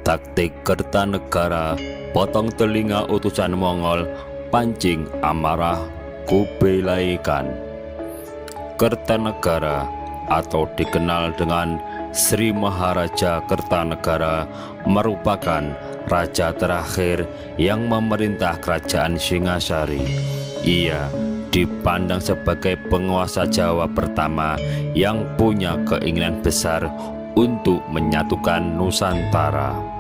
Taktik Kertanegara, potong telinga utusan Mongol, pancing amarah Kubilai Khan. Kertanegara atau dikenal dengan Sri Maharaja Kertanegara merupakan raja terakhir yang memerintah kerajaan Singasari. Ia dipandang sebagai penguasa Jawa pertama yang punya keinginan besar untuk menyatukan Nusantara.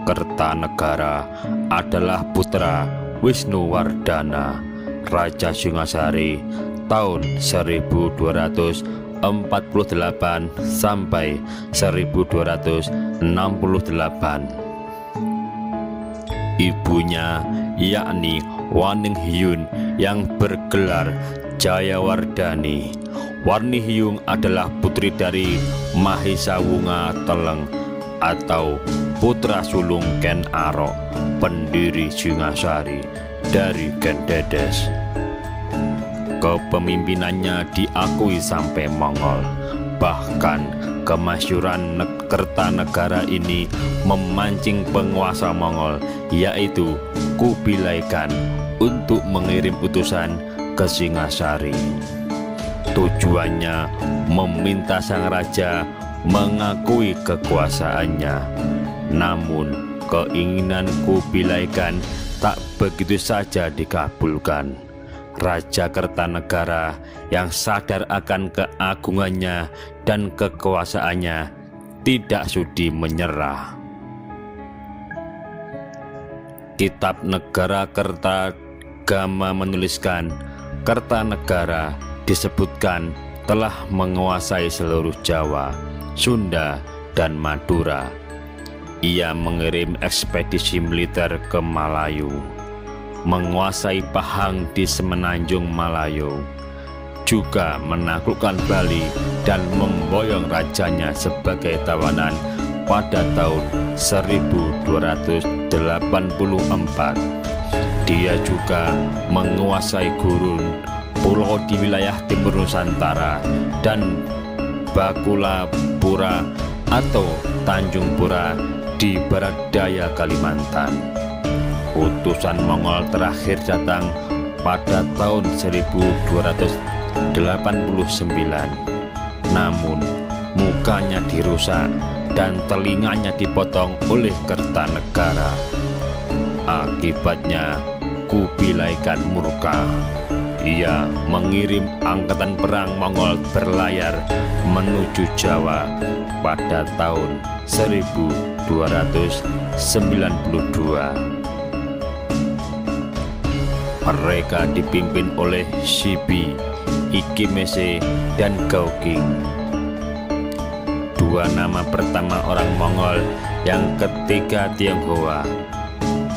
Kertanegara adalah putra Wisnuwardana, Raja Singasari tahun 1248 sampai 1268. Ibunya yakni Waningyun yang bergelar Jayawardani. Warnihyung adalah putri dari Mahisawunga Teleng atau putra sulung Ken Arok, pendiri Singasari dari Ken Dedes. Kepemimpinannya diakui sampai Mongol. Bahkan kemasyhuran Kertanegara ini memancing penguasa Mongol, yaitu Kubilai Khan, untuk mengirim utusan ke Singasari. Tujuannya meminta sang raja mengakui kekuasaannya. Namun keinginan Kubilai Khan tak begitu saja dikabulkan. Raja Kertanegara yang sadar akan keagungannya dan kekuasaannya tidak sudi menyerah. Kitab Negara Kertagama menuliskan, Kertanegara disebutkan telah menguasai seluruh Jawa, Sunda, dan Madura. Ia mengirim ekspedisi militer ke Malayu, menguasai Pahang di semenanjung Malayu, juga menaklukkan Bali dan memboyong rajanya sebagai tawanan pada tahun 1284. Dia juga menguasai Gurun, pulau di wilayah timur Nusantara, dan Bakulapura atau Tanjung Pura di barat daya Kalimantan. Utusan Mongol terakhir datang pada tahun 1289. Namun mukanya dirusak dan telinganya dipotong oleh Kertanegara. Akibatnya Kubilai Khan murka. Ia mengirim angkatan perang Mongol berlayar menuju Jawa pada tahun 1292. Mereka dipimpin oleh Sibi, Ikimese, dan Gauking. Dua nama pertama orang Mongol, yang ketiga Tionghoa.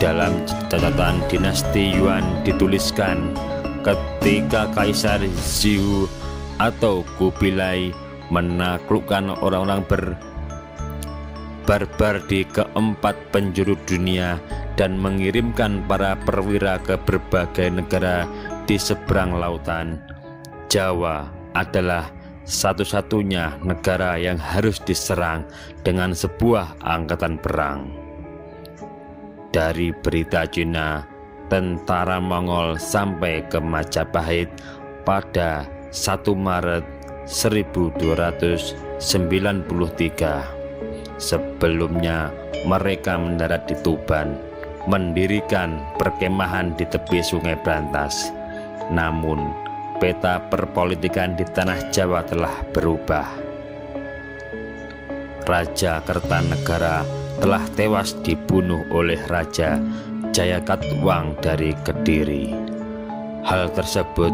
Dalam catatan dinasti Yuan dituliskan, ketika Kaisar Zhou atau Kubilai menaklukkan orang-orang barbar di keempat penjuru dunia dan mengirimkan para perwira ke berbagai negara di seberang lautan, Jawa adalah satu-satunya negara yang harus diserang dengan sebuah angkatan perang. Dari berita Cina, tentara Mongol sampai ke Majapahit pada 1 Maret 1293. Sebelumnya mereka mendarat di Tuban, mendirikan perkemahan di tepi Sungai Brantas. Namun peta perpolitikan di tanah Jawa telah berubah. Raja Kertanegara telah tewas dibunuh oleh Raja Jayakatwang dari Kediri. Hal tersebut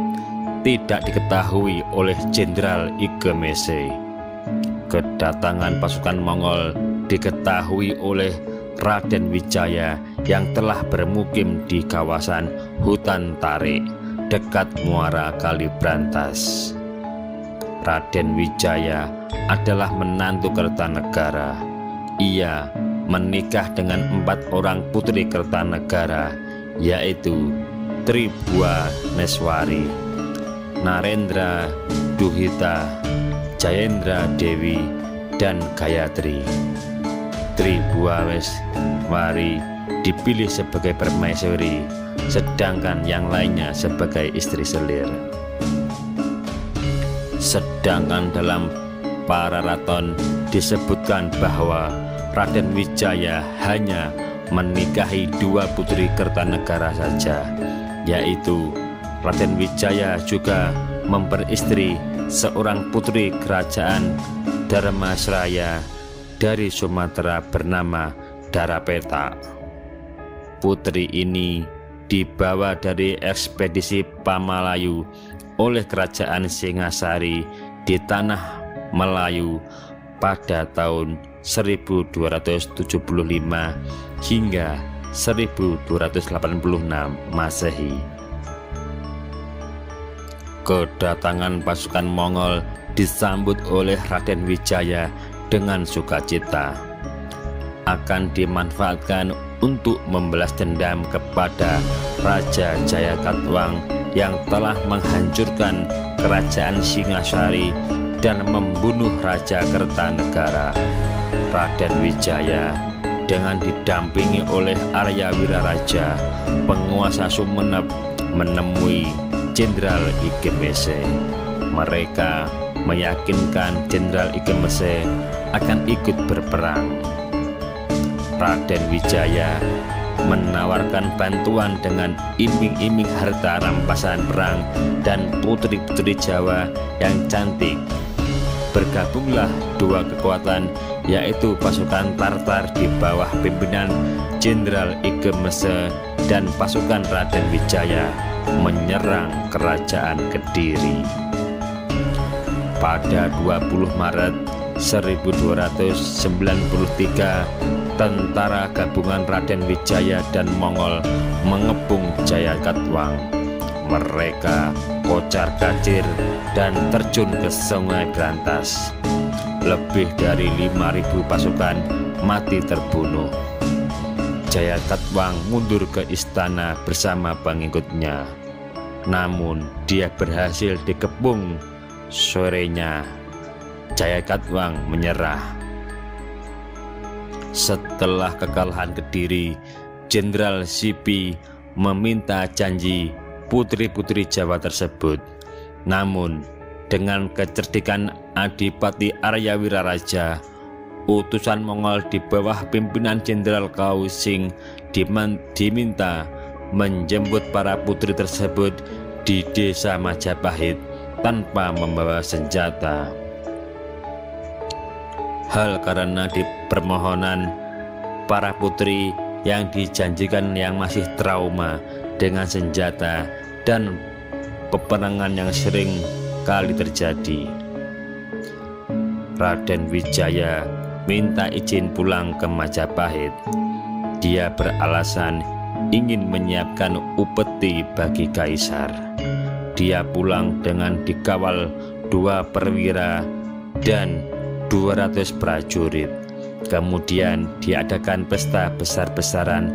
tidak diketahui oleh Jenderal Ikemese. Kedatangan pasukan Mongol diketahui oleh Raden Wijaya yang telah bermukim di kawasan hutan tarik dekat muara Kali Brantas. Raden Wijaya adalah menantu Kertanegara. Ia menikah dengan 4 orang putri Kertanegara, yaitu Tribhuwaneswari, Narendra, Duhita, Jayendra Dewi, dan Gayatri. istri Buawes Wari dipilih sebagai permaisuri, sedangkan yang lainnya sebagai istri selir. Sedangkan dalam Pararaton disebutkan bahwa Raden Wijaya hanya menikahi 2 putri Kertanegara saja, yaitu Raden Wijaya juga memperistri seorang putri kerajaan Dharmasraya dari Sumatera bernama Darapeta. Putri ini dibawa dari ekspedisi Pamalayu oleh kerajaan Singasari di tanah Melayu pada tahun 1275 hingga 1286 Masehi. Kedatangan pasukan Mongol disambut oleh Raden Wijaya dengan sukacita. Akan dimanfaatkan untuk membalas dendam kepada Raja Jayakatwang yang telah menghancurkan kerajaan Singasari dan membunuh Raja Kertanegara. Raden Wijaya dengan didampingi oleh Arya Wiraraja, penguasa Sumenep, menemui Jenderal Ike Mese. Mereka meyakinkan Jenderal Ike Mese akan ikut berperang. Raden Wijaya menawarkan bantuan dengan iming-iming harta rampasan perang dan putri-putri Jawa yang cantik. Bergabunglah 2 kekuatan, yaitu pasukan Tartar di bawah pimpinan Jenderal Ike Mese dan pasukan Raden Wijaya menyerang kerajaan Kediri. Pada 20 Maret 1293, tentara gabungan Raden Wijaya dan Mongol mengepung Jayakatwang. Mereka kocar-kacir dan terjun ke Sungai Brantas. Lebih dari 5.000 pasukan mati terbunuh. Jayakatwang mundur ke istana bersama pengikutnya. Namun dia berhasil dikepung. Sorenya Jayakatwang menyerah. Setelah kekalahan Kediri, Jenderal Sipi meminta janji putri-putri Jawa tersebut. Namun dengan kecerdikan Adipati Arya Wiraraja, utusan Mongol di bawah pimpinan Jenderal Kausing diminta menjemput para putri tersebut di desa Majapahit tanpa membawa senjata. Hal karena di permohonan para putri yang dijanjikan yang masih trauma dengan senjata dan peperangan yang sering kali terjadi. Raden Wijaya minta izin pulang ke Majapahit. Dia beralasan ingin menyiapkan upeti bagi kaisar. Dia pulang dengan dikawal 2 perwira dan 200 prajurit. Kemudian diadakan pesta besar-besaran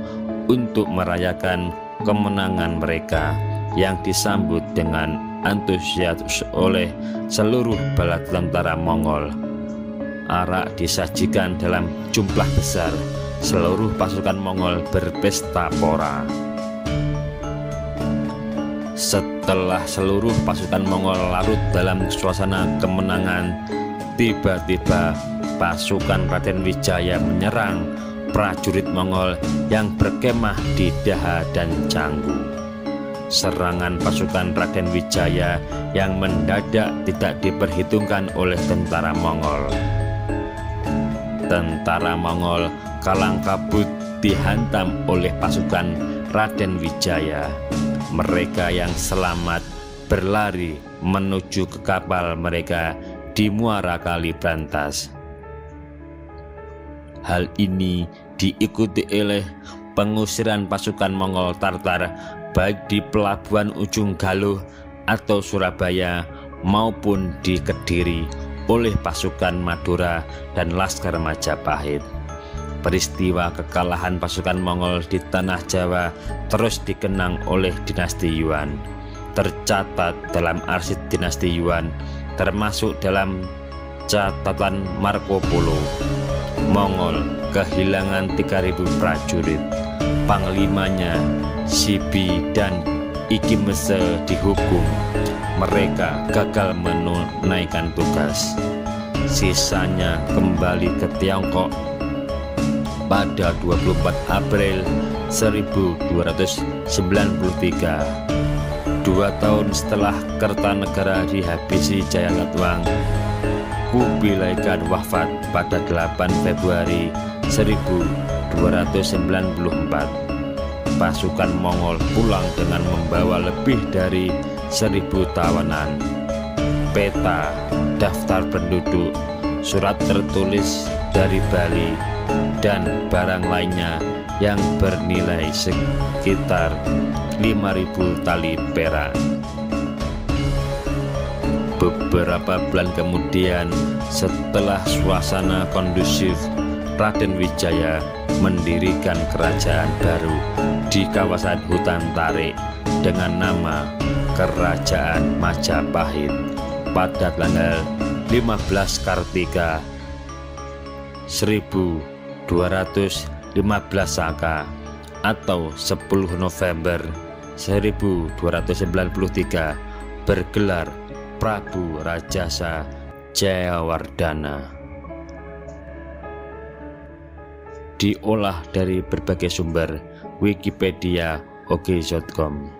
untuk merayakan kemenangan mereka yang disambut dengan antusias oleh seluruh bala tentara Mongol. Arak disajikan dalam jumlah besar. Seluruh pasukan Mongol berpesta pora. Setelah seluruh pasukan Mongol larut dalam suasana kemenangan, tiba-tiba pasukan Raden Wijaya menyerang prajurit Mongol yang berkemah di Daha dan Canggu. Serangan pasukan Raden Wijaya yang mendadak tidak diperhitungkan oleh tentara Mongol. Tentara Mongol kalang kabut dihantam oleh pasukan Raden Wijaya. Mereka yang selamat berlari menuju ke kapal mereka di muara Kali Brantas. Hal ini diikuti oleh pengusiran pasukan Mongol Tartar baik di pelabuhan Ujung Galuh atau Surabaya maupun di Kediri oleh pasukan Madura dan Laskar Majapahit. Peristiwa kekalahan pasukan Mongol di tanah Jawa terus dikenang oleh dinasti Yuan. Tercatat dalam arsip dinasti Yuan, termasuk dalam catatan Marco Polo. Mongol kehilangan 3.000 prajurit. Panglimanya Sibi dan Ikimese dihukum. Mereka gagal menunaikan tugas. Sisanya kembali ke Tiongkok pada 24 April 1293. 2 tahun setelah Kertanegara dihabisi Jayagatwang, Kubilai Khan wafat pada 8 Februari 1294. Pasukan Mongol pulang dengan membawa lebih dari 1.000 tawanan, peta, daftar penduduk, surat tertulis dari Bali, dan barang lainnya yang bernilai sekitar 5.000 tali perak. Beberapa bulan kemudian, setelah suasana kondusif, Raden Wijaya mendirikan kerajaan baru di kawasan hutan tarik dengan nama Kerajaan Majapahit pada tanggal 15 Kartika 1215 Saka atau 10 November 1293 bergelar Prabu Rajasa Jayawardhana. Diolah dari berbagai sumber, Wikipedia, oke.com.